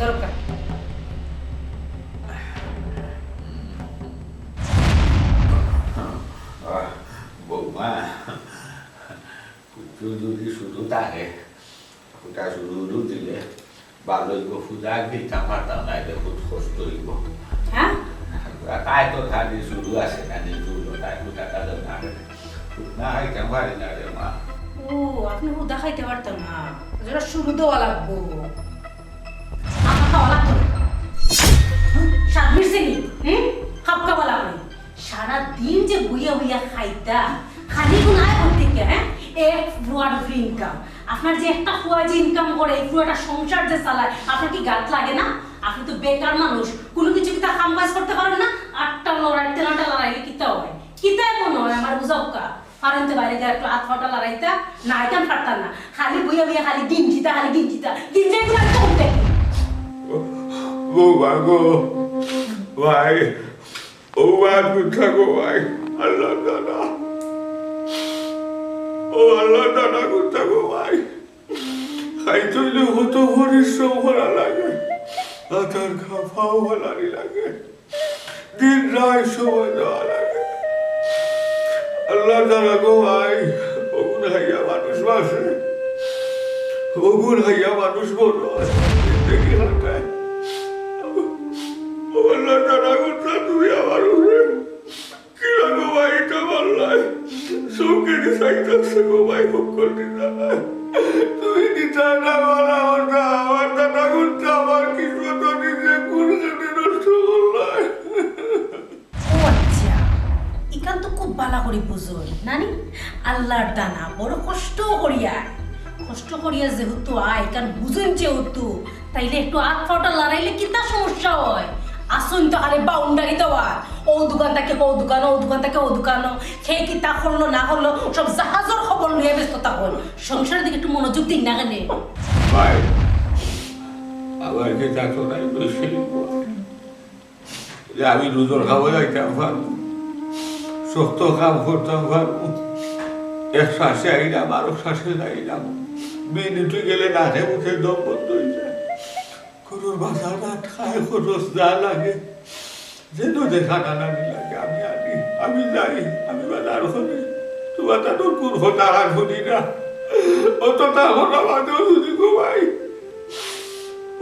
দরকার বৌমা পুত্র যদি শুধু থাকে ওটা শুধু দিলে ভালো হইব ফুজা দিতাম পারতাম না এটা খুব কষ্ট হইব হ্যাঁ তাই তো খালি শুরু আছে না নিজু তাই ফুটাটা না না খাইতাম পারি না রে মা ও আপনি হুদা খাইতে পারতেন না যেটা শুরু দেওয়া লাগবো আমার খাওয়া লাগতো না স্বাদ মিশছেনি খাপ খাওয়া লাগবে সারাদিন যে বুইয়া বুইয়া খাইতা খালি গুণ আয় করতে কে হ্যাঁ এক ফুয়ার ইনকাম আপনার যে একটা ফুয়া যে ইনকাম করে এই ফুয়াটা সংসার যে চালায় আপনার কি গাত লাগে না আপনি তো বেকার মানুষ কোনো কিছু কি তা কাম কাজ করতে পারেন না আটটা লড়াইতে নাটা লড়াইলে কিতা হয় কিতা এমন হয় আমার বুঝাওকা কারণতে বাইরে গিয়ে একটু হাত ফাটা লড়াইতা না আইতাম পারতাম না খালি বুইয়া বুইয়া খালি গিঞ্জিতা গিঞ্জাই গুলো আমি করতে বৌমা গো ভাই ও আর থাকো ভাই আল্লাহ দাদা ও আল্লাহ দাদা থাকো ভাই খাইতে কত পরিশ্রম করা লাগে আধার খাওয়াও ভালারি লাগে দিন রায় সময় দেওয়া লাগে আল্লাহ দাদা গো ভাই ওগুন হাইয়া মানুষ বাসে ওগুন হাইয়া মানুষ বড় হয় দেখি হাঁটায় ও আল্লাহ দাদা কথা তুমি আমার কি লাগো ভাই এটা বললাই সৌকেরই সাইটাছে গো ভাই খুব করতে জানা তুমি দিতা না বলা ওটা আমার দাদা করতে আমার কিছু তো নিজে কুরখানে নষ্ট করলাই ও আচ্ছা ইকান তো খুব বালা করে বুঝুন নানি আল্লাহর দানা বড় কষ্ট করিয়া যেহেতু আয় কারণ বুঝেন যেহেতু তাইলে একটু হাত ফাটা লড়াইলে কি তার সমস্যা হয় আসুন তো খালি বাউন্ডারি দেওয়া ও দোকান থেকে ও দোকান ও দোকান থেকে ও দোকান খেয়ে কি তা করলো না করলো সব জাহাজের খবর নিয়ে ব্যস্ত থাকুন সংসারের দিকে একটু মনোযোগ দিন না কেন ভাই আবার কি থাকতো না বেশি যে আমি দুজন খাবো যাইতাম পারবো শক্ত কাম করতাম পারবো এক শ্বাসে আইলাম আরো শ্বাসে যাইলাম মিনিটে গেলে নাকে মুখে দম বন্ধ হয়ে যায় গরুর বাসা না খায় খরচ যা লাগে যেন দেখা টানানি লাগে আমি আনি আমি যাই আমি বাজার করি তোমার তাদের কোন হতারা শুনি না অত তা হলো বাদেও যদি ঘুমাই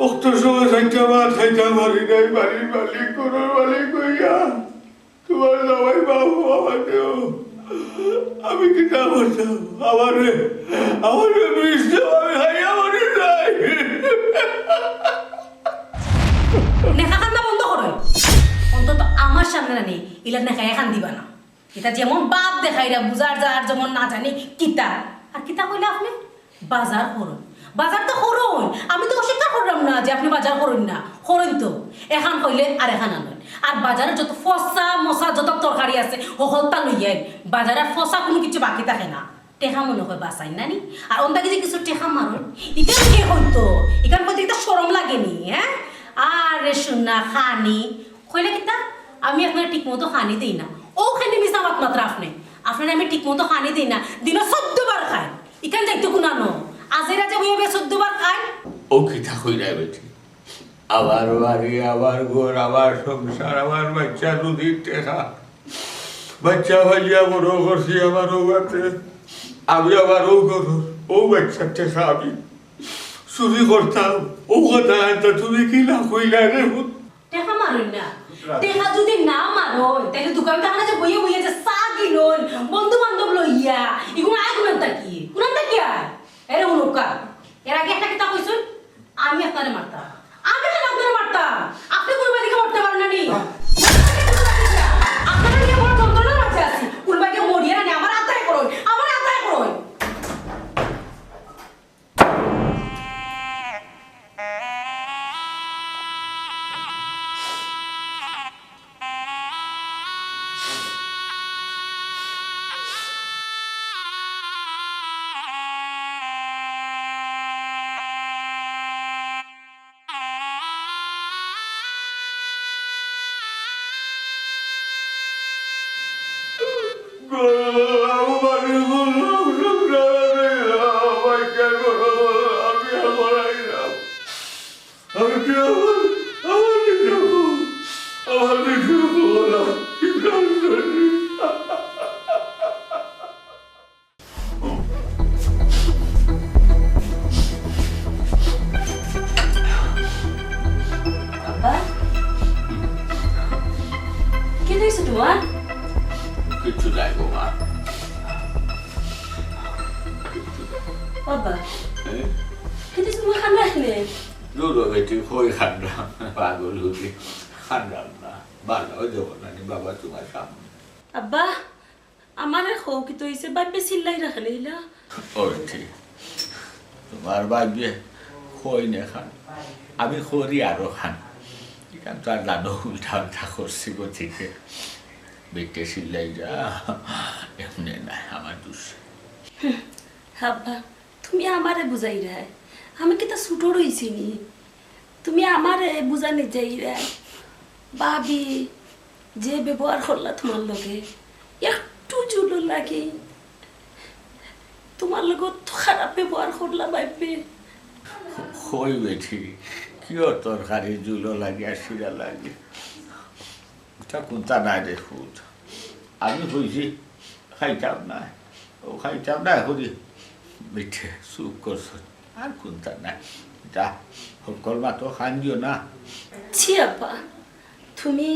অক্ত সময় খাইতে পারি নাই বাড়ির মালিক গরুর মালিক হইয়া তোমার সবাই বাবু আমাকেও আমি কি তা করতাম আমারে বৃষ্টি আমি খাইয়া মরে যাই নেখা কান্না বন্ধ করো অন্তত আমার সামনে না নেই ইলা নেখা এখান দিবা না এটা যেমন বাপ দেখাইরা বুঝার যার যেমন না জানি কিতা আর কিতা কইলে আপনি বাজার করুন বাজার তো করুন আমি তো অস্বীকার করলাম না যে আপনি বাজার করুন না করুন তো এখান কইলে আর এখান আনুন আর বাজারে যত ফসা মশা যত তরকারি আছে হলতা লইয়েন বাজারে ফসা কোনো কিছু বাকি থাকে না টেকা মনে হয় বাসাই নানি আর অন্দাকে যে কিছু টেকা মারুন ইকান কে হইতো ইকান কইতে এটা শরম লাগেনি হ্যাঁ আরে শুনা খানি কইলে কিতা আমি আপনার ঠিক মতো খানি দেই না ওখানে মিশা মাত্র আপনার আমি ঠিক মতো খানি দেই না দিনে 14 বার খাই ইকান যাইতে কুনানো আজেরা যে হইবে 14 বার খাই ও কি থাকুই না বেটি আবার বাড়ি আবার ঘর আবার সংসার আবার বাচ্চা দুদিন টেকা বাচ্চা ভাইয়া বড় করছি আমার ও আছে আমি আবার ও করো ও বাচ্চার টেকা আমি চুরি করতাম ও কথা আনতা তুমি কি না কইলা রে টেকা মারুন না টেকা যদি না মারো তাহলে দোকান কাহানা যে বইয়ে বইয়ে যে চা কিনুন বন্ধু বান্ধব লইয়া এগুলো আয় কুনান্তা কি আয় এরে উনুকা এর আগে একটা কিতা কইছুন আমি আপনারে মারতাম আমি কেন আপনারে মারতাম আপনি কোন দিকে মরতে পারেন না নি আপনারা নিয়ে বড় যন্ত্রণার মাঝে আছি কোন বাইকে মরিয়া না আমার আত্মায় করুন আমার আত্মায় করুন আমি কি আমার নিজের বউ, আমার নিজের বউ না, কি কারণে? আব্বা কি হয়েছে তোমার? কিছু নাই গো মা। বাবা কি হয়েছে তোমার? খান রাখলে দুটো বেটি কই খান্ডাম, পাগল হলি খান্ডাম না, ভালো দেবো না বাবা তোমার সামনে। আব্বা আমার হোক কি তো হয়েছে? বাপে চিল্লাই রাখলে ইলা ওই ঠিক, তোমার ভাগ্যে কই নে খান, আমি করি আরো খান, এখান তো আর দাদু উল্টা উল্টা করছি গো থেকে বেটে সিলাই যা এমনি নাই আমার দোষ। আব্বা তুমি আমারে বুঝাই রে, আমি কি তা ছুটো রইছি নি? তুমি আমারে বুঝানি যাই রে। ভাবি যে ব্যবহার করলা তোমার লগে একটু জুলো লাগে, তোমার লগে তো খারাপ ব্যবহার করলা ভাববে। কই বেঠি কিয় তরকারি জুলো লাগে আর শিরা লাগে, ওটা কোনটা নাই দেখুন, আমি হয়েছি খাইতাম না, ও খাইতাম না এখন মিঠে চুপ করছ, আর কোনটা নাই যা সকল মাতো খান দিও না। ছি আব্বা তুমি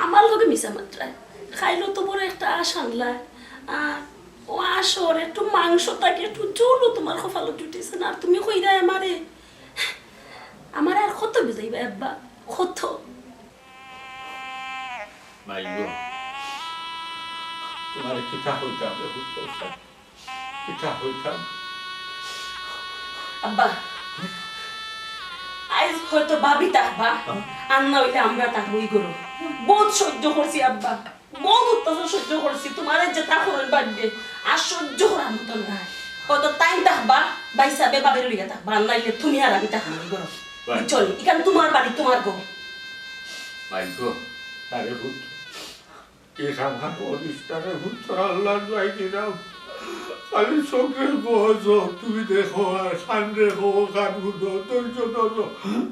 আমার লগে মিশা মাত্রায় খাইলো তো বড় একটা আশ আনলা, আর ও আসর একটু মাংস থাকে একটু চুলও তোমার কপালে জুটেছে না, আর তুমি কই দেয় আমারে, আমার আর কত বুঝাইবা আব্বা কত। মাইগো তোমার কিতা হইতাম দেখুন করতাম, কিতা হইতাম। আব্বা আজ হয়তো ভাবি থাকবা আর না হইলে আমরা থাকবো ই করো, বহুত সহ্য করছি আব্বা, বহুত অত্যাচার সহ্য করছি, তোমার যে তাকরের বাড়বে আর সহ্য করার মতন নাই, হয়তো টাইম থাকবা বা হিসাবে বাবের লইয়া থাকবা, আর নাইলে তুমি আর আমি থাকবো ই করো চল, এখানে তোমার বাড়ি তোমার গো। মাইগো আরে ভূত এ খাম খাম অনিষ্টারে ভূত আল্লাহ যাই দিলাম, খালি চোখের বহস তুমি দেখো আর খান রেখো খান গুলো ধৈর্য ধরো,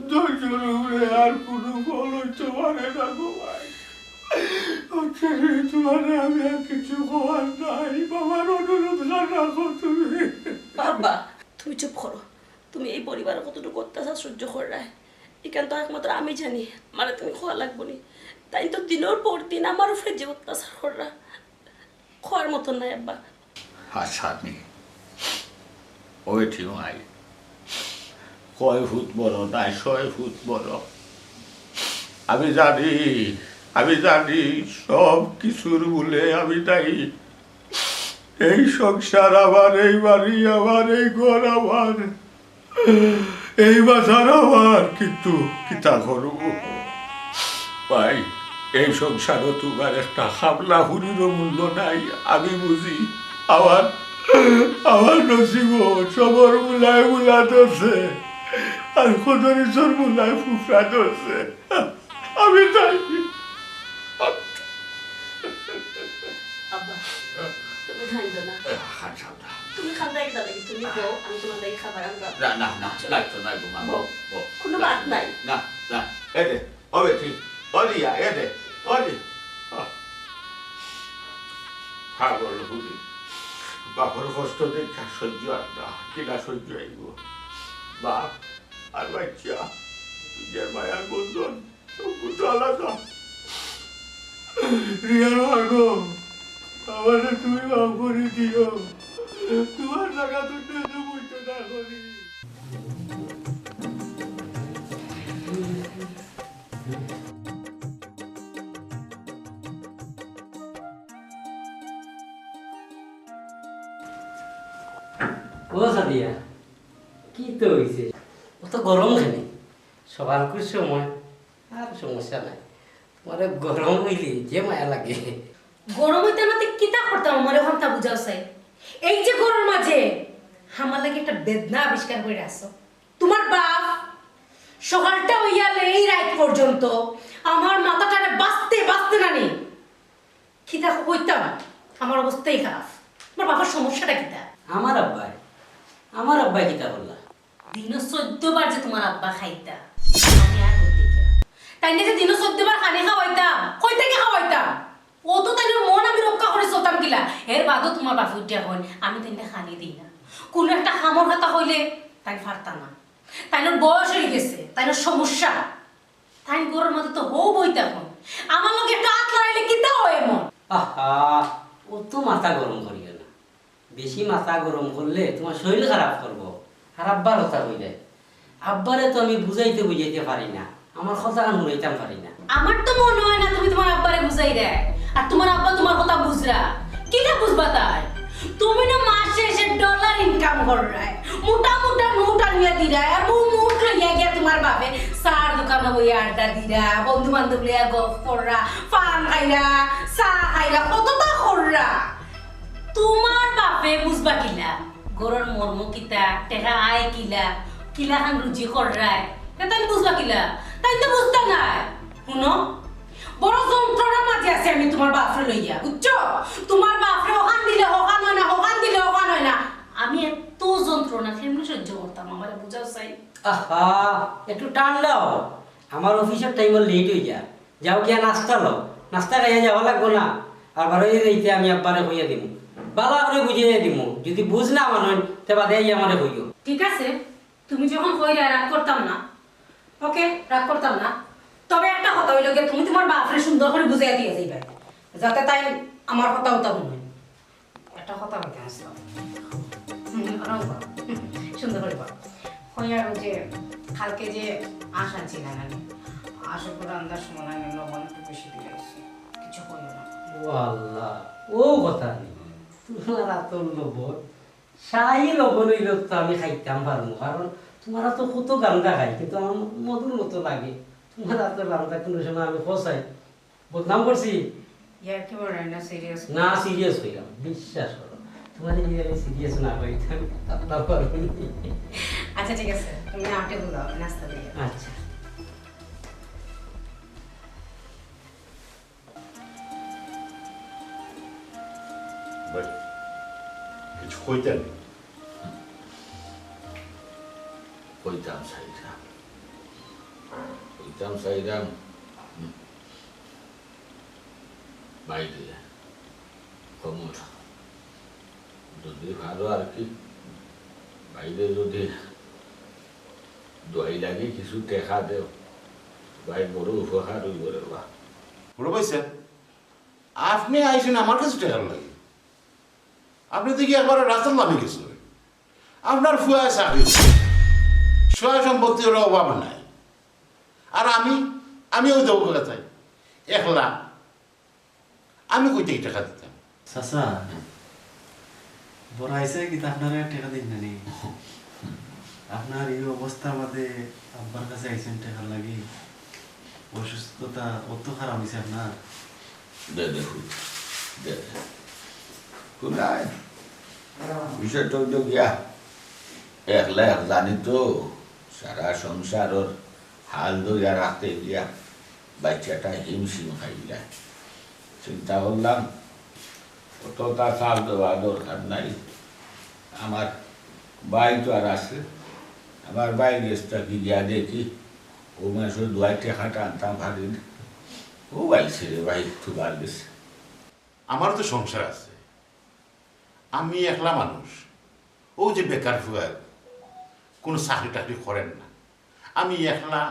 ধৈর্য উড়ে আর কোনো বল হইতে পারে না গো ভাই। তোমার আমি আর কিছু হওয়ার নাই, বাবার অনুরোধ রাখো তুমি। বাবা তুমি চুপ করো, তুমি এই পরিবারের কতটুকু অত্যাচার সহ্য করায় এখান তো একমাত্র আমি জানি, মানে তুমি খোয়া লাগবো নি, তাই তো দিনের পর দিন আমার উপরে যে অত্যাচার করা খোয়ার মতন নাই আব্বা। হাসানি ওই ঠিক আই কয় ফুট বড় নাই 6 ফুট বড়, আমি জানি সব কিছুর মূলে আমি দায়ী, এই সংসার আমার, এই বাড়ি আমার, এই ঘর আমার, এই বাজার আমার, কিন্তু কিতা করব ভাই, এই সংসারও তোমার একটা খাবলা হুড়িরও মূল্য নাই, আমি বুঝি। আমার নসিব সবর মুলায় মুলা ধরছে, আর কত নিচর মুলায় ফুফরা ধরছে, আমি তাই। আব্বা তুমি খাইতো না, তুমি খান্দা একটা লাগি, তুমি বউ আমি তোমার লাগি খাবার আনবা। না লাগতো না গো মা, কোনো বাদ নাই। না এদে হবে ঠিক অলিয়া এদে অলি পাগল হুদি, বাপর কষ্ট দেখা সহ্য আর না, কিনা সহ্য আইব, বাপ আর বাচ্চা নিজের মায়ার বন্ধন সব আলাদা। রিয়ার ভাগো আমারে তুমি মাফ করে দিও, তোমার জায়গা দুটো বুঝতে না করি। ও সাদিয়া কি তো হয়েছে? অত গরম কেন? সকালকুর সময় আর সমস্যা নাই, তোমার গরম হইলে যে মায়া লাগে। গরম হইতে না কিতা করতাম আমার এখন তা বুঝাও চাই, এই যে গরমের মাঝে আমার লাগে একটা বেদনা আবিষ্কার করে আসো। তোমার বাপ সকালটা হইয়ালে এই রাত পর্যন্ত আমার মাথাটারে বাঁচতে নানি কিতা কইতাম, আমার অবস্থাই খারাপ। আমার বাবার সমস্যাটা কিতা? আমার আব্বাই কিতা বললা? দিন 14 বার যে তোমার আব্বা খাইতা তাই যে দিনও 14 বার খানি খাওয়াইতাম কই থেকে খাওয়াইতাম ও তো তাই মন আমি রক্ষা করে চলতাম কিলা এর বাদও তোমার বাপু উঠিয়া হন আমি তাইলে খানি দিই না কোন একটা খামর কথা হইলে তাই পারতা না তাইনোর বয়স হয়ে গেছে তাইনোর সমস্যা তাই গরুর মধ্যে তো হো বইতা হন আমার লোক একটা হাত লড়াইলে কিতা হয় এমন আহা ও তো মাথা গরম করিও না বেশি মাথা গরম করলে তোমার শরীর খারাপ করবো আর আব্বার কথা কইলে আব্বারে তো আমি বুঝাইতে পারি না আমার কথা শুনাইতাম পারি না আমার তো মনে হয় না তুমি তোমার আব্বারে বুঝাই দেয় আর তোমার আব্বা তোমার কথা বুঝরা কিনা বুঝবা তাই তুমি না মাসে এসে ডলার ইনকাম কররাই মোটা মোটা নোট আনিয়া দিরা আর নোট লইয়া গিয়া তোমার বাপে সার দোকানে বইয়া আড্ডা দিরা বন্ধু বান্ধব লইয়া গপ কররা পান খাইরা চা খাইরা কতটা কররা তোমার বাপে বুঝবা কিলা গরুর মর্ম কিতা টেকা আয় কিলা কিলা খান রুজি কররাই তাই বুঝবা কিলা তাই তো বুঝতা না শুনো বড় যন্ত্রণার মাঝে আছে আমি তোমার বাপরে লইয়া বুঝছো তোমার বাপরে ওখান দিলে ওখান হয় না ওখান দিলে ওখান হয় না আমি এত যন্ত্রণা কেমনি সহ্য করতাম আমার বুঝাও চাই আহা একটু ঠান্ডা হও আমার অফিসের টাইম লেট হয়ে যায় যাও গিয়া নাস্তা লো নাস্তা খাইয়া যাওয়া লাগবো না আর বারোই যাইতে আমি আব্বারে হইয়া দিব বালা করে বুঝিয়ে দিব যদি বুঝ না মানুষ তে বাদে আমারে হইও ঠিক আছে তুমি যখন কইরা রাগ করতাম না ওকে রাগ করতাম না তবে একটা কথা হইল গিয়ে তুমি তোমার বাপরে সুন্দর করে বুঝাইয়া দিয়ে যাইবে যাতে তাই আমার কথা হতা মনে একটা কথা হইতে আসলাম সুন্দর করে বল হইয়ার যে কালকে যে আশা ছিল না আশা করে আন্দাজ সময় আমি লবণ একটু বেশি দিয়ে আসছি কিছু কইও না ও আল্লাহ ও কথা নেই তোমার আতর লবণ সাই লবণ হইল তো আমি খাইতাম পারবো কারণ তোমার তো কত গান্দা খাই কিন্তু আমার মধুর মতো লাগে তোমার আতর গান্দা কোনো সময় আমি ফসাই বদনাম করছি ইয়ার কি বড় না সিরিয়াস না সিরিয়াস হইলাম বিশ্বাস করো তোমার যদি আমি সিরিয়াস না হইতাম আপনার পারবো আচ্ছা ঠিক আছে তুমি আটে বলো নাস্তা দিয়ে আচ্ছা ভাই কিছু কইতেন কইতাম সাইরাম বাইরে কমর যদি ভালো আর কি বাইরে যদি দোয়াই লাগে কিছু টেকা দেও ভাই বড় উপকার হইব রে বা বড় ভাই স্যার আপনি আইসেন আমার কাছে টাকা লাগে আপনি দেখি একবার রাস্তার নামে গেছেন আপনার ফুয়া চাকরি সয় সম্পত্তির অভাব নাই আর আমি ওই দেবো চাই 1 লাখ আমি কই থেকে টাকা দিতাম চাচা বড় আইসে কিন্তু আপনারা টাকা দিন না নি আপনার এই অবস্থার মধ্যে আব্বার কাছে আইসেন টাকা লাগি অসুস্থতা অত খারাপ হয়েছে আপনার দেখুন কোনায় বিষয়টা হইল গিয়া 1 লাখ জানি তো সারা সংসারের হাল ধরিয়া রাখতে গিয়া বাচ্চাটা হিমশিম খাইলা চিন্তা করলাম অতটা চাল দেওয়া দরকার নাই আমার ভাই তো আর আছে আমার ভাই গেছটা কি গিয়া দেখি ও মাসে 2 টাকাটা আনতাম পারি না ও বাইছে রে ভাই একটু বার গেছে আমার তো সংসার আছে আমি একলা মানুষ ও যে বেকার ফুয়া কোনো চাকরি টাকরি করেন না আমি একলা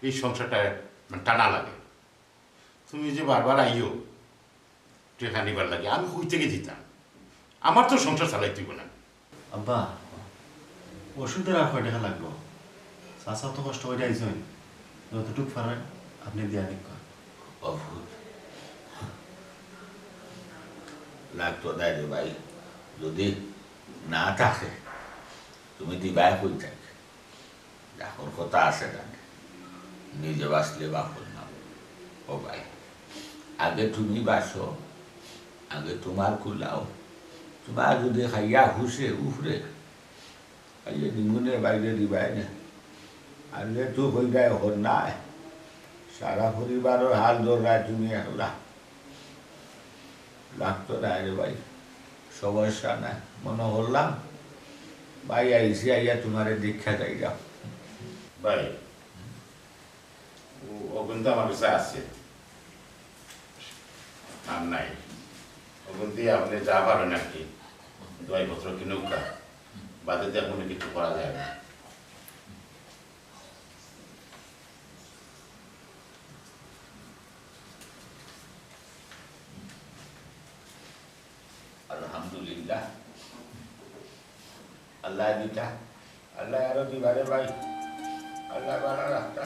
এই সংসারটা টানা লাগে তুমি যে বারবার আইও টেকা নিবার লাগে আমি কই থেকে দিতাম আমার তো সংসার চালাইতে না আব্বা ওষুধের আর 1 টাকা লাগলো চাচা তো কষ্ট করে আইসেন যতটুকু পারেন আপনি দিয়া দিন অভূত লাগতো দেয় রে ভাই যদি না থাকে তুমি দিবাই কই থাকে এখন কথা আছে জানে নিজে বাঁচলে বাপর নাম ও ভাই আগে তুমি বাঁচো আগে তোমার কুলাও তোমার যদি খাইয়া হুসে উফরে খাইয়ে নিমুনে বাইরে দিবাই না আর তো হয়ে যায় হর নাই সারা পরিবারের হাল ধরায় তুমি একলা লাগতো না রে ভাই সমস্যা নাই মনে করলাম ভাই আইসি আইয়া তোমার দীক্ষা চাই যাও ভাই ও কিন্তু আমার কাছে আছে, আর নাই। ও কিন্তু আপনি যা পারেন আর কি, দোয়াইপত্র কিনুকা, বাদে দিয়ে কোনো কিছু করা যায় না। আলহামদুলিল্লাহ, আল্লাহ দিতা, আল্লাহ আরো দিবারে ভাই, আল্লাহ বাড়া রাখতা,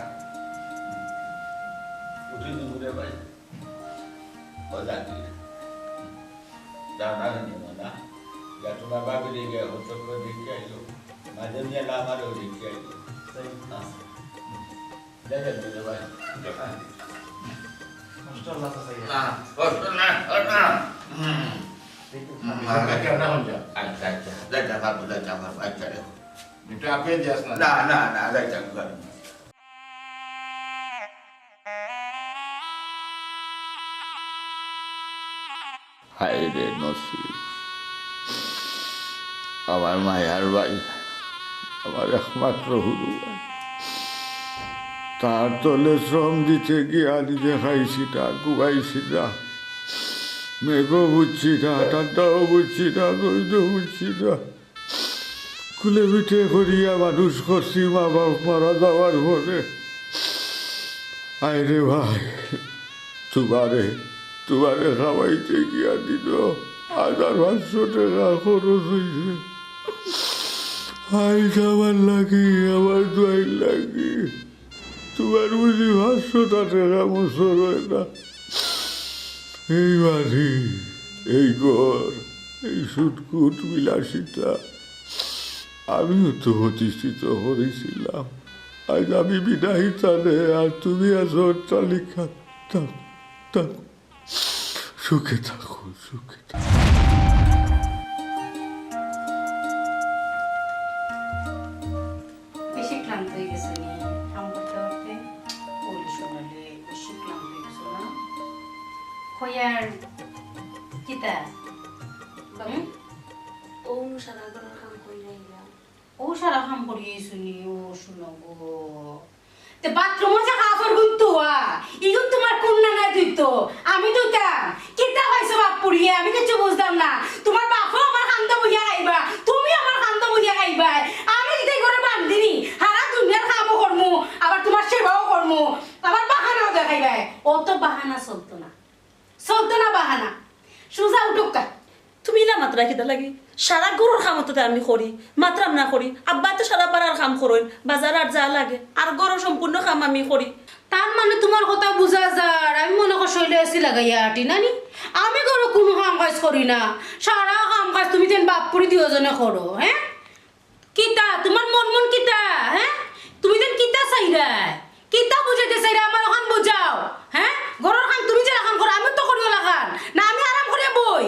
উঠে দিবরে ভাই, মজা দিয়ে জানা নেব না, যা তোমার বাবি রেগে হতো করে দেখে আইলো, মাঝে নিয়ে আমারও দেখে আইলো, দেখেন দিলে ভাই, কষ্ট আল্লাহ চাচা না, কষ্ট না, না, কেমন হন যা? আচ্ছা আচ্ছা, যাইতে পারবো, আচ্ছা রেখো। একটু আপে যাস না। না না না, যাইতে পারবো। হায় রে নসিব, আমার মায়ার ভাই, আমার একমাত্র হুরু ভাই, তার তলে শ্রম দিতে গিয়ে নিজে খাইছি না, ঘুমাইছি না, মেঘও বুঝছি না, ঠান্ডাও বুঝছি না, রোদও বুঝছি না, কুলে পিঠে করিয়া মানুষ করছি মা বাপ মারা যাওয়ার পরে। আয় রে ভাই, তোমারে খাওয়াইতে গিয়া দিল 1500 টাকা খরচ হয়েছে। আই আমার লাগি, আমার দোয়াই লাগি, তোমার বুঝি 500 টাকা বছর হয় না। এই বাড়ি, এই ঘর, এই সুটকুট বিলাসিতা আমিও তো প্রতিষ্ঠিত করেছিলাম। আজ আমি বিদায়ী তালে, আর তুমি আছো তালিকা। থাকো, সুখে থাকো, সুখে থাকো। বেশি ক্লান্ত হয়ে গেছে নি কাম করতে করতে, বলি শোনালে বেশি ক্লান্ত হয়ে গেছো না? হইয়ার কিতা ও সারা ঘরের কাম করি না, ও সারা কাম করিয়ে শুনি। ও শুনো গো, তে বাথরুমে যা কাপড় গুনতো ইগুন তোমার কন্যা না দিত, আমি দিতাম। কিতা হইছে বাপ পুড়িয়ে, আমি কিছু বুঝতাম না। তোমার বাপও আমার কান্দ বইয়া খাইবা, তুমি আমার কান্দ বইয়া খাইবা। আমি দিতে করে বান্ধিনি, হারা দুনিয়ার কামও করমু, আবার তোমার সেবাও করমু, আবার বাহানাও দেখাইবা। অত বাহানা চলতো না বাহানা। সুজা উঠুকা, তুমি না মাত্রা খেতে লাগি সারা গরুর কাম তো আমি করি, মাত্রাম না করি। আব্বা তো সারা পাড়ার কাম করেন, বাজার আর যা লাগে, আর গরুর সম্পূর্ণ কাম আমি করি। তার মানে তোমার কথা বুঝা যার আমি মনে কর শৈলে এসি লাগাইয়া আটি নানি, আমি করো কোনো কাম কাজ করি না। সারা কাম কাজ তুমি তেন বাপ পুরি দুজনে করো। হ্যাঁ কিতা তোমার মন কিতা? হ্যাঁ তুমি তেন কিতা চাইরা, কিতা বুঝাইতে চাইরা আমার ওখান বুঝাও। হ্যাঁ ঘরের কাম তুমি যে কাম করো আমি তো করিও লাগান না, আমি আরাম করে বই।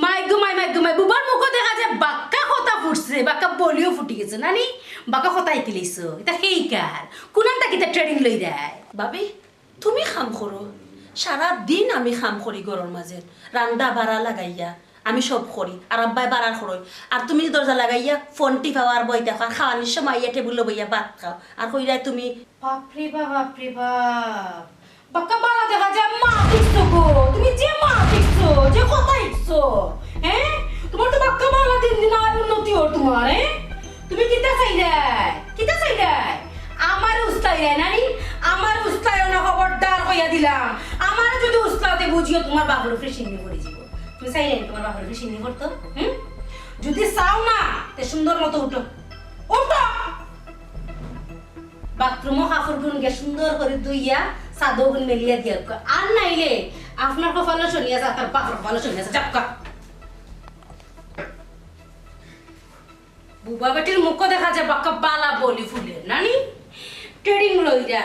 মাই গুমাই বুবার মুখ দেখা যায় বাক্কা কথা ফুটছে, বাক্কা বলিও ফুটি গেছে নানি, বাক্কা কথা আইতে লইছো। এটা সেই কার কোনানটা কিতা ট্রেনিং লই দেয়? ভাবি তুমি কাম করো, সারা দিন আমি কাম করি গরুর মাঝে, রান্দা বাড়া লাগাইয়া আমি সব করি, আর আব্বাই বাড়ার করই। আর তুমি দরজা লাগাইয়া ফোন টিপাও আর বই দেখো, আর খাওয়ানোর সময় ইয়া টেবিল বইয়া ভাত খাও, আর কইরাই তুমি বাপরে বাপ বাক্কা বালা দেখা যায় মা দেখছো গো, তুমি যে মা দেখছো, যে কথা দেখছো। হ্যাঁ তোমার তো বাক্কা বালা দিন আর উন্নতি হর তোমার। হ্যাঁ তুমি কিতা চাইলাই আমার উস্তাই নানি, আমার উস্তায় না খবরদার কইয়া দিলাম। আমার যদি উস্তাতে বুঝিও তোমার বাবার উপরে সিন্নি করে যাব। তুমি চাইলে তোমার বাবার উপরে সিন্নি করতো? যদি চাও না তে সুন্দর মতো উঠো বাথরুমও কাপড় গুন গে সুন্দর করে ধুইয়া সাদো গুন মেলিয়া দিয়া, আর নাইলে আপনার কপালে শুনিয়া যা, তার বাপর কপালে শুনিয়া যা, চাপকা। বুবা বেটির মুখ দেখা যায় বাক্কা বালা বলি ফুলে নানি, ট্রেডিং লইরা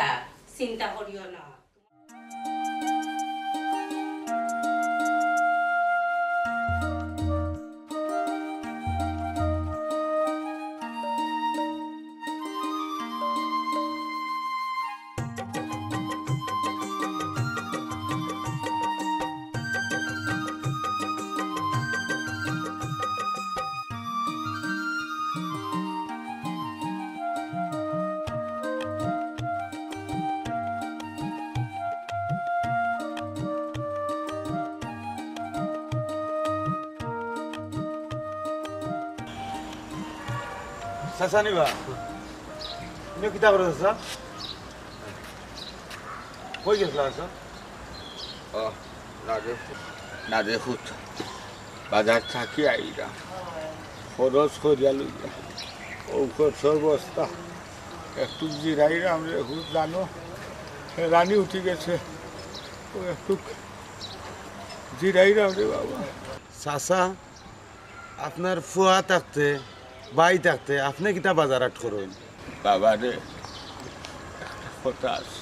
চিন্তা করিও না। চাচা নিবা তুমি কিতা করে চাচা কই গেছিলা চাচা ও না দেখুত বাজার থাকি আইরা খরচ করিয়া লইয়া ঔষধ বস্তা একটু জিরাইরাম রেহুত জানো রানী উঠি গেছে ও একটু জিরাইরাম রে বাবা। চাচা আপনার ফুয়া থাকতে বাই থাকতে আপনি কিতা বাজার আট করেন বাবা রে একটা কথা আছে,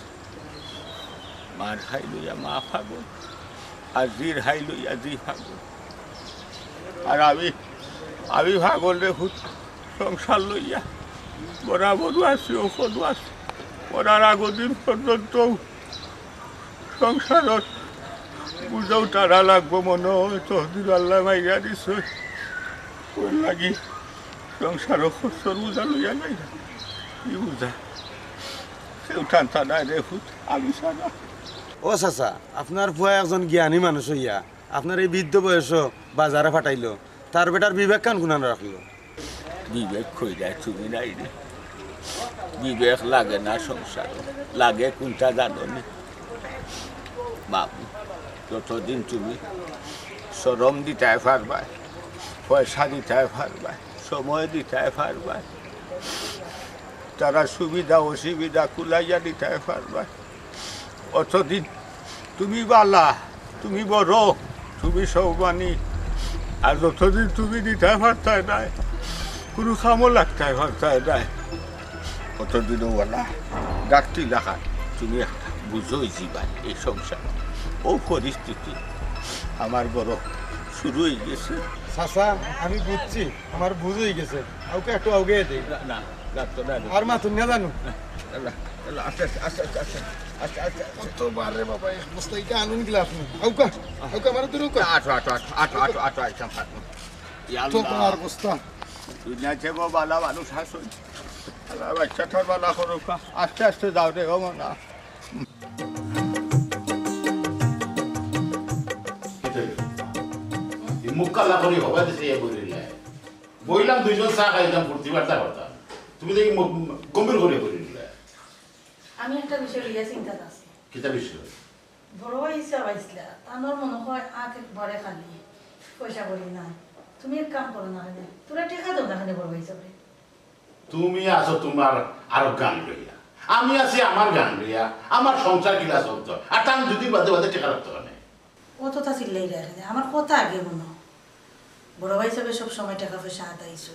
মার খাই লইয়া মা ফাগল আর জির হাই লইয়া জি ফাগল। আর আমি ফাগল রে খুব সংসার লইয়া বরাবরও আছি ওষুধও আছি মরার আগদিন পর্যন্ত সংসারত বুঝাও তারা লাগবো মনে হয় তহদিল আল্লাহ মাইয়া দিছে ওর লাগি সংসারও খরচর বুঝা লইয়া যাই না কি বুঝা কেউ টানতা নাই রে ফুট আমি সারা। ও চাচা আপনার ফুয়া একজন জ্ঞানী মানুষ হইয়া আপনার এই বৃদ্ধ বয়স বাজারে ফাটাইলো তার বেটার বিবেক কান গুণান রাখলো বিবেক কইরা তুমি নাই রে, বিবেক লাগে না সংসার লাগে কোনটা জানো নি বাবু। যতদিন তুমি শ্রম দিতে পারবাই, পয়সা দিতে পারবাই, সময় দিতে পারবাই, তারা সুবিধা অসুবিধা কুলাইয়া দিতে পারবাই, অতদিন তুমি বালা, তুমি বড়, তুমি সৌবানি। আর যতদিন তুমি দিতে পারতাই নাই, কোনো কামও লাগতে পারতাই নাই, অতদিনও বলা ডাক্তি লেখা তুমি একটা বুঝোই জীবাই এই সংসার। ও পরিস্থিতি আমার বড় শুরু হয়ে গেছে। চাচা আমি বুঝছি আমার বুঝ হয়ে গেছে ওকে একটু আগে দেই না ডাক্তার আর মাতুন না জানো আচ্ছা আচ্ছা আচ্ছা আচ্ছা আচ্ছা আচ্ছা কতবার রে বাবা এক বস্তা এটা আনুন গিলা আপনি আউকা আউকা আমার দূর আউকা আটো আটো আটো আটো আটো আটো আইসাম ফাটো তো আর বস্তা দুনিয়া যে বালা মানুষ হাসুন বাচ্চাটার বালা করুক, আস্তে আস্তে যাও রে ও না। মুখ কালা করি হবা দিছে এ বইলে বইলাম দুইজন চা খাইলাম ফুর্তি বার্তা করতাম তুমি দেখি গম্ভীর করে বলিলে আমি একটা বিষয় লইয়া চিন্তা আছি। কিতা বিষয় বড় হিসাব আইসলা তানোর মনে হয় আখ একবারে খালি পয়সা করি নাই। তুমি এক কাম করো না রে, তোরা টেকা দাও না খানে বড় হিসাবে। তুমি আছো তোমার আরো গান লইয়া, আমি আছি আমার গান লইয়া, আমার সংসার গিলা চলতো আর টান দুদিন বাদে বাদে টেকা রাখতে পারে কতটা চিল্লাই রাখে আমার কথা আগে মনে বড় ভাই হিসাবে সব সময় টাকা পয়সা আদাইছো,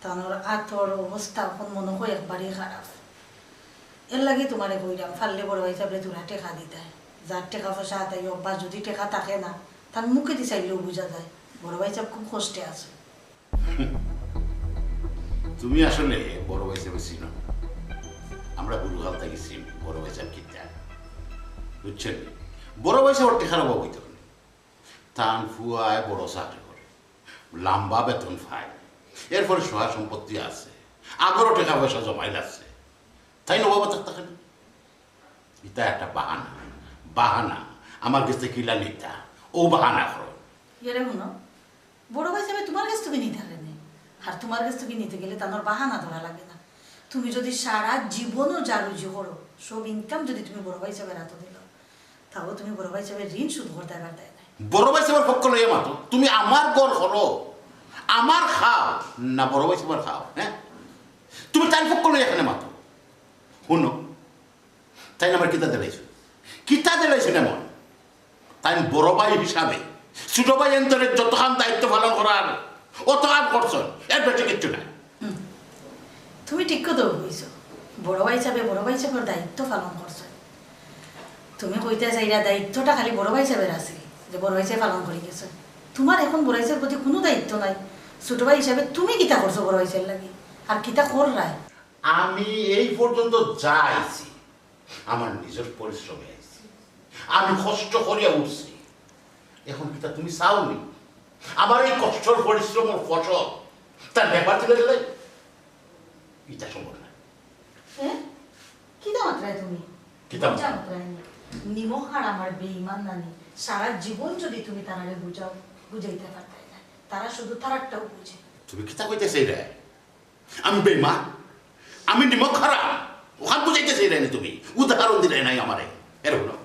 তানোর আতর অবস্থা এখন মনে হয় একবারই খারাপ। এর লাগে তোমারে কইরাম ফাললে বড় ভাই হিসাবে তোরা টেকা দিতে, যার টাকা পয়সা আদাই বা যদি টাকা থাকে না তার মুখে দি চাইলেও বোঝা যায় বড় ভাই হিসাব খুব কষ্টে আছে। তুমি আসলে বড় ভাই হিসেবে চিনো, আমরা গুরুহাল থেকে চিনি বড় ভাই সাহেব কিতা বুঝছেন। বড় ভাই সাহেব টেকার অভাব হইতে পারে, তান ফুয়ায় বড় চাকরি করে, লম্বা বেতন পায়, এরপরে সহায় সম্পত্তি আছে, আগরও টাকা পয়সা জমাই লাগছে, তাই না বাবা থাকতে পারে। এটা একটা বাহানা, বাহানা আমার কাছে কিলা নিতা ও বাহানা করো। এরে শুনো বড় ভাই হিসাবে তোমার কাছ থেকে নিতে পারে না, আর তোমার কাছ থেকে নিতে গেলে তানোর বাহানা ধরা লাগে না। তুমি যদি সারা জীবনও জারুজি করো, সব ইনকাম যদি তুমি বড় ভাই হিসাবে রাতো দিল, তাও তুমি বড় ভাই হিসাবে ঋণ শুধু করতে পারতে না। বড় ভাই সাহেবের পক্ষ লইয়া মাতো, তুমি আমার ঘর করো, আমার খাও না বড় ভাই সাহেবের খাও। হ্যাঁ তুমি তাই পক্ষ লইয়া এখানে মাতো শুনো, তাই আমার কিতা দিলাইছো, কিতা দিলাইছো এমন তাই বড় ভাই হিসাবে ছোট ভাই অন্তরের যতখান দায়িত্ব পালন করার অতখান করছো, এর বেশি কিচ্ছু নাই। তুমি ঠিক কথা কইছো, বড় ভাই হিসাবে বড় ভাই হিসাবের দায়িত্ব পালন করছো। তুমি কইতে চাইরা দায়িত্বটা খালি বড় ভাই হিসাবের আছে, যে বড় ভাই হিসাবে পালন করে গেছো। তোমার এখন বড় হিসাবের প্রতি কোনো দায়িত্ব নাই। ছোট ভাই হিসাবে তুমি কিতা করছো বড় ভাই হিসাবের লাগে, আর কিতা কর রায়। আমি এই পর্যন্ত যা আইছি আমার নিজের পরিশ্রমে আইছি, আমি কষ্ট করিয়া উঠছি। এখন কিতা তুমি চাওনি আমার এই কষ্টর পরিশ্রমের ফসল তার ব্যাপার থেকে গেলে এটা সম্ভব না। হ্যাঁ কিতা মাত্রায় তুমি কিতা মাত্রা? মাত্রায় নিমখ আর আমার বেঈমান নানি সারা জীবন যদি তুমি তারারে বুঝাও বুঝাইতে পারতে না, তারা শুধু তারারটাও বুঝে। তুমি কিতা কইতেছে রে? আমি বেইমান, আমি নিমক খারাপ, ওখান বুঝাইতে চাই না তুমি, উদাহরণ দিলে নাই আমারে। এরকম না,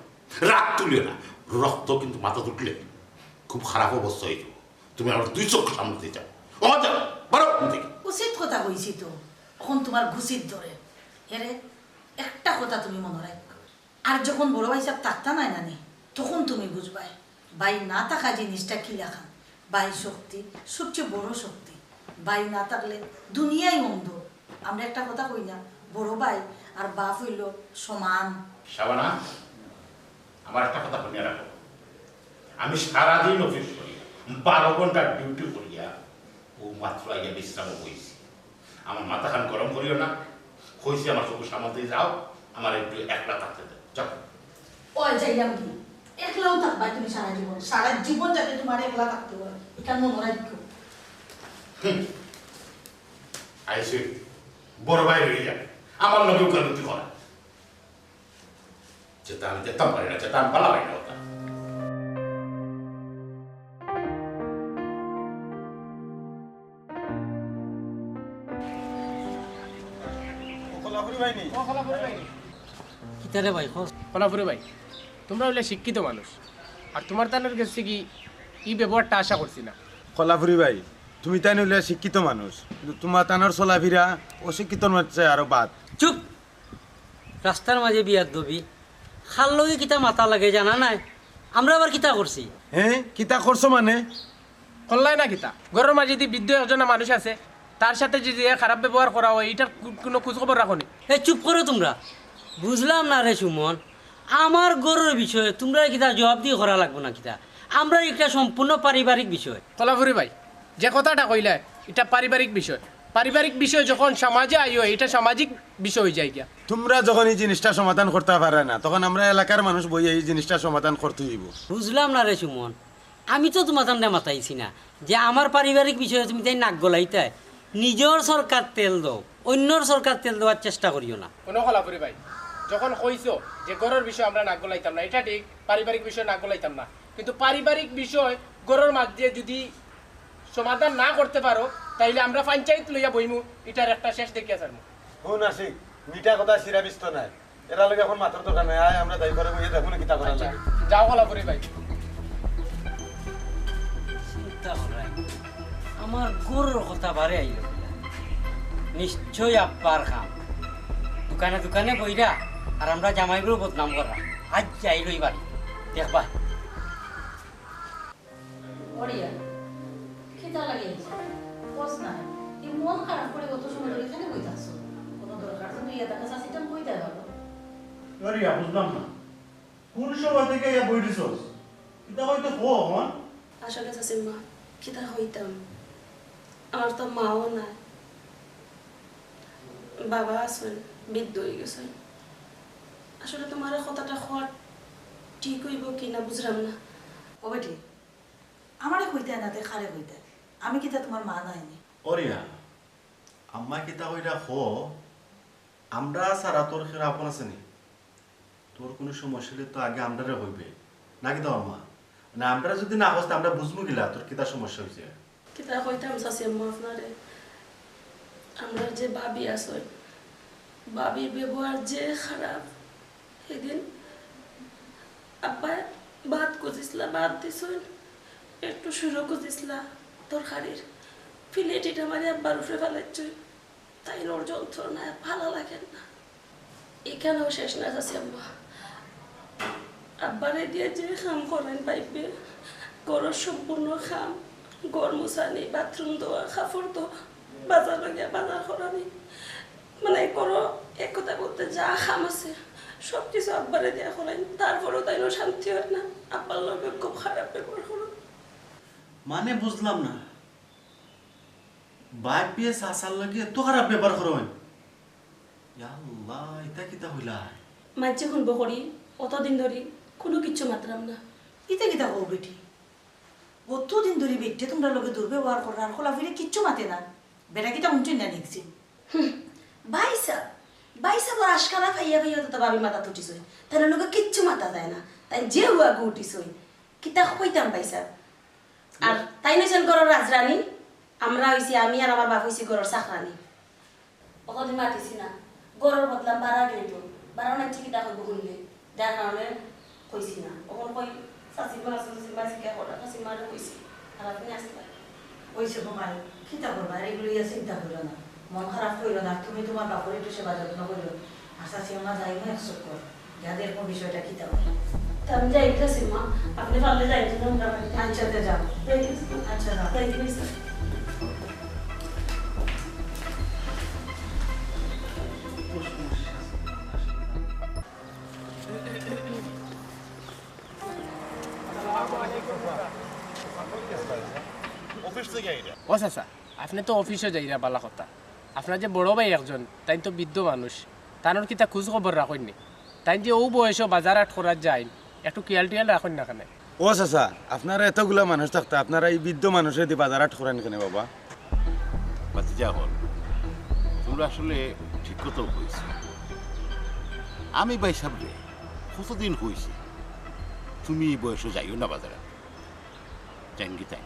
রাগ তুলিও না, রক্ত কিন্তু মাথা তুললে খুব খারাপ অবস্থা হয়ে যাবো। তুমি আমার 2 চোখ সামনে দিয়ে যাও, ও যাও বারো থেকে। উচিত কথা কইছি তো, এখন তোমার ঘুষির ধরে হেরে একটা কথা তুমি মনে রাখো, আর যখন বড় ভাই সাহেব থাকতা নাই নানি, তখন তুমি বুঝবাই ভাই না থাকা জিনিসটা কি লেখা। ভাই শক্তি, সবচেয়ে বড় শক্তি। ভাই না থাকলে দুনিয়াই অন্ধ। আমরা একটা কথা কই না, বড় ভাই আর বাপ হইল সমান। শাবানা, আমার একটা কথা শুনে রাখো, আমি সারাদিন অফিস করি, 12 ঘন্টার ডিউটি করিয়া ও মাত্র আইয়া বিশ্রাম হয়েছি। আমার মাথা খান গরম করিও না, কইছি আমার চোখ সামনে যাও, আমার একটু একলা থাকতে দাও, যাও। ওই যাইলাম কি একলাও থাকবা তুমি সারা জীবন, সারা জীবন যাতে তোমার একলা থাকতে হয়, এটা মনে রাখো। আইসি বড় ভাই রয়ে যাবে, আমার লোকে উকালতি করা, যেটা আমি যেতাম পারি না, যেটা আমি পালা পারি না ওটা। কিতারে ভাই খোঁজ কলাপুরে ভাই, তোমরা হইলে শিক্ষিত মানুষ, আর তোমার তানের কাছে কি এই ব্যবহারটা আশা করছি না। কলাপুরি ভাই, তুমি তাই নইলে শিক্ষিত মানুষ, কিন্তু তোমার তানোর চলাফিরা অশিক্ষিত হচ্ছে আরো বাদ। চুপ! রাস্তার মাঝে বিয়ার দবি খাল লগে কিতা মাথা লাগে জানা নাই? আমরা আবার কিতা করছি? হ্যাঁ, কিতা করছো মানে? কল্যাণ না কিতা ঘরের মাঝে যদি বৃদ্ধ একজন মানুষ আছে, তার সাথে যদি খারাপ ব্যবহার করা হয়, এটার কোনো খোঁজখবর রাখো নি? এই চুপ করো তোমরা। বুঝলাম না রে সুমন, আমার গরুর বিষয়ে তোমরা কিতা জবাব দিয়ে করা লাগবো না কিতা? আমরা একটা সম্পূর্ণ পারিবারিক বিষয়। কলাপুরি ভাই, যে কথাটা কইলে এটা পারিবারিক বিষয়। পারিবারিক বিষয় যখন সমাজে আইও, এটা সামাজিক বিষয় হয়ে যায় গিয়া। তোমরা যখন এই জিনিসটা সমাধান করতে পারে না, তখন আমরা এলাকার মানুষ বই এই জিনিসটা সমাধান করতে হইব। বুঝলাম না রে সুমন, আমি তো তোমার তান্ডে মাথাইছি না যে আমার পারিবারিক বিষয়ে তুমি তাই নাক গলাইতাই। নিজের সরকার তেল দাও, অন্যর সরকার তেল দেওয়ার চেষ্টা করিও না। কোনো কলাপুরি ভাই, যখন কইছো যে ঘরের বিষয় আমরা নাক গলাইতাম না, এটা ঠিক, পারিবারিক বিষয় নাক গলাইতাম না, কিন্তু পারিবারিক বিষয় ঘরের মাঝে যদি সমাধান না করতে পারো, তাইলে আমরা পঞ্চায়েত লইয়া বইমু, এটার একটা শেষ দেখিয়া ছাড়মু। শুন আশিক, মিঠা কথা সিরা বিস্ত নাই, এরা লগে এখন মাথার দোকান নাই, আয় আমরা দায়ী করে বইয়ে দেখুন কিতা করা লাগে। যাও কলাপুরি ভাই। চিন্তা করাই আমার গরুর কথা বারে আইল, নিশ্চয়ই আব্বার খাম। দোকানে দোকানে বইরা আর আমরা জামাইগুলো বদনাম করা। আজ যাইল এবার দেখবা। ওরিয়া খিদা লাগে বস না, এই মন খারাপ করে কত সময় ধরে এখানে বইতে আসছো? কোনো দরকার তো তুই এটা কাছে আসিতাম কইতে পারো। আরে বুঝলাম না, কোন সময় থেকে ইয়া বই দিছস? এটা হয়তো কো হন। আসলে চাচিমা কিতা হইতাম, আমার তো মাও নাই, বাবা আছেন, বৃদ্ধ হয়ে গেছেন। আসলে তোমার কথাটা হওয়ার ঠিক হইব কি না বুঝলাম না। ও বেটি, আমারে কইতে না তে খারে কইতে, আমি কিতা তোমার মা নাইনি? অরিয়া, আম্মা কিতা কইরা খো, আমরা সারা তোর খেরা আপন আছে নি? তোর কোনো সমস্যা হলে তো আগে আমরারে হইবে নাকি তো আম্মা? মানে আমরা যদি না হস্তে আমরা বুঝবো কিলা তোর কিতা সমস্যা হয়েছে। কিতা হইতাম চাচিমা আপনারে, আমরা যে ভাবি আছেন, ভাবির ব্যবহার যে খারাপ। সেদিন আব্বা ভাত খুঁজিসলা, ভাত দিছেন, একটু সুরো খুঁজিসলা তরকারির ফিলেটিটা মানে আব্বার উঠে ফেলাচ্ছ, তাই ওর যন্ত্রণায় ভালো লাগেন না। এখানেও শেষ না আছে আম্মা, আব্বারে দিয়ে যে খাম করেন পাইবে, গরর সম্পূর্ণ খাম, গড় মুছানি, বাথরুম দেওয়া, কাপড় দেওয়া, বাজার লাগিয়া বাজার করানি, মানে করো এক কথা বলতে যা খাম আছে সব কিছু আব্বারে দেওয়া করেন। তারপরেও তাই শান্তি হয় না, আব্বার লোকের খুব খারাপ ব্যবহার করো। মানে বুঝলাম না, বাই পিয়ে সাসার লাগে তো খারাপ ব্যাপার করবেন? আল্লাহ, এটা কিতা হইলা? মাঝে শুনবো করি অতদিন ধরি কোনো কিচ্ছু মাত্রাম না। ইতে কিতা কও বেটি? কতদিন ধরে বেটে তোমরা লোকে দুর্ব্যবহার করো আর খোলা ফিরে কিচ্ছু মাতে না। বেটা কিতা উঞ্চি না দেখছি। বাইসা বাইসা বড় আশকারা ফাইয়া ফাইয়া তো ভাবি মাথা তুটিছই, তাই লোকে কিচ্ছু মাথা যায় না, তাই যে হুয়া গু উঠিছই কিতা কইতাম বাইসা। আর তাই নইছেন ঘরের রাজরানী, আমরা হইছি আমি আর আমার বাপ হইছি ঘরের চাকরানি। ওখানে মাতিছি না গরুর বদলাম বাড়া গেত বাড়া না চিকিটা করবো শুনলে যার কারণে কইছি না ওখানে কই শাশিমা শাশিমা শিখা করা শাশিমারে কইছি আর আপনি আসতে ওইসব আমার চিন্তা করবা আর এগুলো ইয়ে চিন্তা করো না মন খারাপ করো না তুমি তোমার বাপরে একটু সেবা যত্ন করো আশা সে আমার যাই না একশো কর যাদের কোন বিষয়টা কি দাও তা আমি যাইতেছি মা আপনি পারলে যাইতে না আমরা বাড়িতে আচ্ছা যাও আচ্ছা যাও যাইতে অফিস থেকে এটা ও চাচা আপনি তো অফিসে যাইরা বালা কথা আপনার যে বড় ভাই একজন তাই তো বৃদ্ধ মানুষ তানোর কিতা খোঁজ খবর রাখেননি তাই যে ও বয়সে বাজার আট করার যায় একটু কেয়াল টিয়াল রাখেন না কেন ও চাচা আপনারা এতগুলা মানুষ থাকতে আপনারা এই বৃদ্ধ মানুষের দিয়ে বাজার আট করেন কেন বাবা? ভাতিজা হল তোমরা আসলে ঠিক কথা কইছো। আমি ভাই সাবরে কতদিন কইছি তুমি এই বয়সে যাইও না বাজারে জাঙ্গি তাই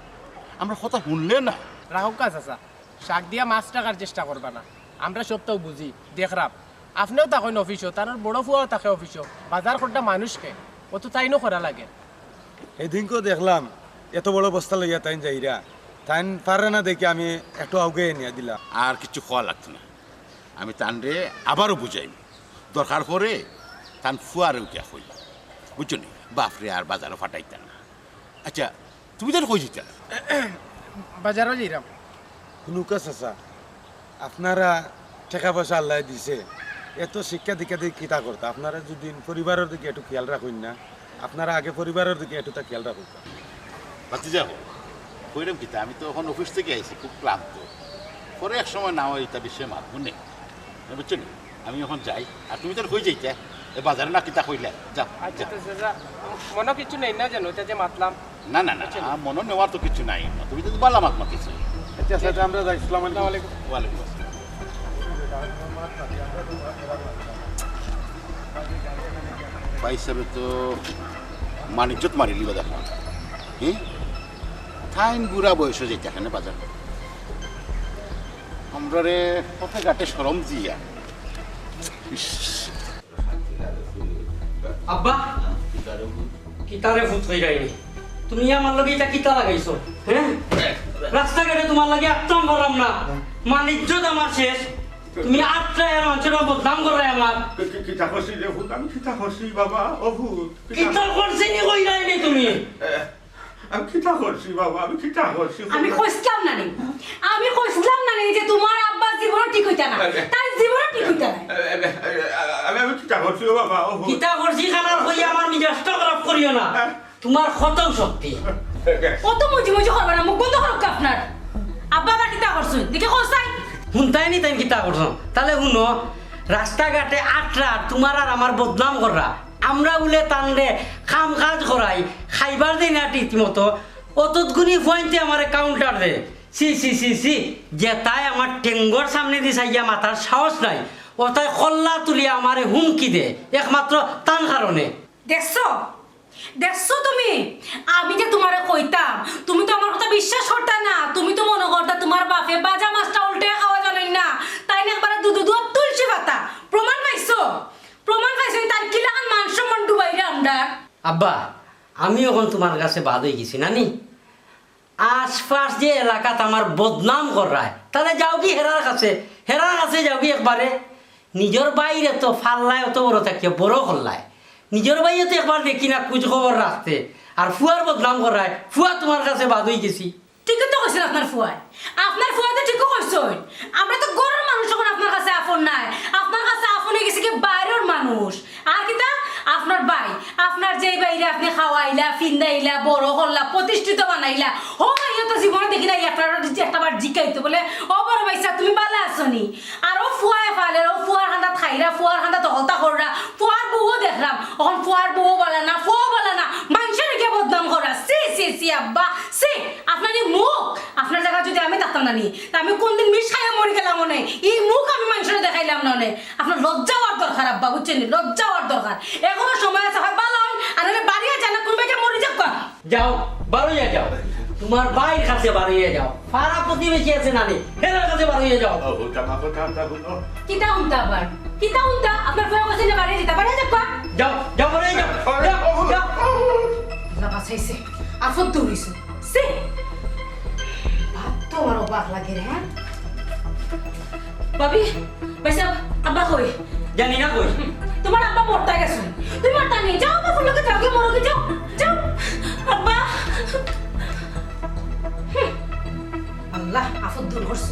আমরা কথা শুনলে না। রাহুল কা চাচা শাক দিয়া মাছ টাকার চেষ্টা করবা না আমরা সব তো বুঝি দেখরাম আপনিও থাকেন অফিসও তার বড় ফুয়াও থাকে অফিসও বাজার করটা মানুষকে ও তো তাইনও করা লাগে এদিনকেও দেখলাম এত বড় বস্তা লইয়া তাইন যাইরা তাইন পারে না দেখে আমি একটু আগে নিয়ে দিলাম। আর কিছু খাওয়া লাগতো না আমি তানরে আবারও বুঝাই দরকার করে তান ফুয়ারে উঠিয়া কই বুঝছো নি বাপরে আর বাজারও ফাটাইতাম না। আচ্ছা তুমি তার কই যেতে বাজারও যাইরাম নুকা চাচা আপনারা টাকা পয়সা আল্লাহ দিছে এত শিক্ষা দীক্ষা দিয়ে কিতা করতা আপনারা যদি পরিবারের দিকে একটু খেয়াল রাখুন না আপনারা আগে পরিবারের দিকে একটু তা খেয়াল রাখুন। ভাতিজা হো কইরাম কিতা আমি তো এখন অফিস থেকে আইছি খুব ক্লান্ত পরে এক সময় না হয় তা বিষয়ে মারবো নেই বুঝছো নি আমি এখন যাই আর তুমি তার কই যাইতে এ বাজারে না কিতা কইলে যাও আচ্ছা যাও। তো চাচা মনে কিছু নেই না জানো এটা যে মাতলাম না না না মনে নেওয়ার তো কিছু নাই তুমি তো বালা মাত মাতিছো। আচ্ছা চাচা আমরা যাই আসসালামু আলাইকুম। আলাইকুম ওয়ালাইকুম আসসালাম। ভাই সাহেব তো মানিজ্জত মারিলি বা দেখো হ্যাঁ টাইম বুড়া বয়স যেতে এখানে বাজার আমরা রে পথে ঘাটে সরম দিয়া আব্বা কিতারে ফুট হয়ে যায়নি তুমি আমার লগে এটা কিতা লাগাইছো হ্যাঁ রাস্তাঘাটে তোমার লাগে একদম পারলাম না মানিজ্জত আমার শেষ তুমি আটটা এর অঞ্চল বদনাম করলে আমার কিতা করছি রে ভূত আমি কিতা করছি বাবা ও ভূত কিতা করছি নি কই যায়নি তুমি আমি কিতা করছি বাবা আমি কিতা করছি আমি কইছিলাম না নি আমি কইছিলাম না নি যে তোমার আব্বা জীবন ঠিক হইতা না তাই জীবন ঠিক হইতা না আমি কিতা করছি বাবা ও ভূত কিতা করছি খানার হইয়া আমার নিজস্ব খারাপ করিও না তোমার খতম শক্তি অত মুজি মুজি করবে না মুখ বন্ধ করো আপনার আব্বা আবার কিতা করছো দেখে কইছাই শুনতাই নি তাই কিতা করছো তাহলে শুনো রাস্তাঘাটে আটরা তোমার আর আমার বদনাম কররা আমরা উলে টানলে কাম কাজ করাই খাইবার দিই না রীতিমতো অতত গুণী পয়েন্টে আমার কাউন্টার দে সি সি সি সি যে তাই আমার টেঙ্গর সামনে দিয়ে চাইয়া মাথার সাহস নাই ও তাই কল্লা তুলিয়া আমারে হুমকি দে একমাত্র তান কারণে দেখছো দেখছো তুমি আমি যে তোমারে কইতাম তুমি তো আমার কথা বিশ্বাস করতা না তুমি তো মনে করতা তোমার বাপে বাজা মাছটা উল্টে খাওয়া জানেন না তাই না একবারে দুধ দুধ তুলসী পাতা প্রমাণ পাইছো তার কি লাগান মান সম্মান ডুবাইরে আমরা আব্বা আমি এখন তোমার কাছে বাদ হয়ে গেছি নানি আশপাশ যে এলাকাত আমার বদনাম করায় তাহলে যাও কি হেরার কাছে যাও কি একবারে নিজের বাইরে তো ফাল্লায় অত বড় থাকিয়ে বড় করলায় নিজের বাইরে তো একবার দেখি না খোঁজ খবর রাখতে আর ফুয়ার বদনাম করায় ফুয়া তোমার কাছে বাদ হয়ে গেছি ঠিকই তো কইছেন আপনার ফুয়াই তো ঠিকই কইছেন আমরা তো গরের মানুষ এখন আপনার কাছে আপন নাই আপনার কাছে আপন হয়ে গেছে কি বাইরের মানুষ আর কিতা আপনার ভাই আপনার যেই বাইরে আপনি খাওয়াইলা ফিন্দাইলা বড় করলা প্রতিষ্ঠিত বানাইলা ও ভাইয়া তো জীবনে দেখি না একটাবার জিকাইতো বলে ও বড় ভাইসা তুমি ভালো আছনি আর ও ফুয়ায় ফালে ও ফুয়ার হান্দা খাইরা ফুয়ার হান্দা দহলতা কররা ফুয়ার বউও দেখলাম এখন ফুয়ার বউ বলে না ফুয়াও বলে না মানুষের কে বদনাম করা সি আব্বা সি আপনার এই মুখ আপনার জায়গা যদি আমি থাকতাম না নি তা আমি কোনদিন মিস খাইয়া মরে গেলাম মনে এই মুখ আমি মানুষের দেখাইলাম না আপনার লজ্জা হওয়ার দরকার আব্বা বুঝছেন লজ্জা হওয়ার দরকার এখনো সময় আছে হয় ভালো আর বাড়িয়ে জানা কোনবাইকে মরে যাক যাও বারোইয়া যাও তোমার বাইর কাছে বাড়িয়ে যাও, পাড়া প্রতিবেশী আছে নানি, হেরার কাছে বাড়িয়ে যাও। কিতা হুনতা আবার কিতা হুনতা আপনার ফোন কাছে না বাড়ি যেতে পারে যাবা যাও যাও বাড়িয়ে যাও, যাও যাও। না বাঁচাইছে আফত দৌড়িছে সে বাপ তো আমার অবাক লাগে রে হ্যাঁ ভাবি ভাইসাব আব্বা কই জানি না কই। তোমার আব্বা মরতা গেছে তুমি মারতা নেই যাও বাবু লোকে যাও গে মরো গে যাও যাও আব্বা আল্লাহ আফত দূর করছে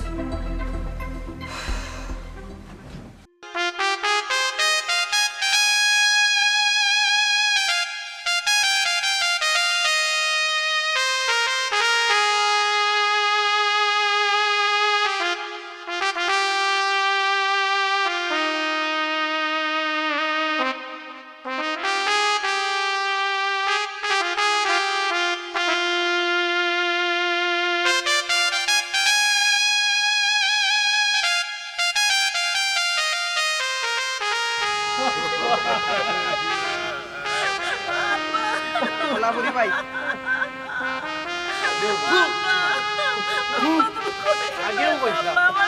আগেও কইছিলাম আব্বা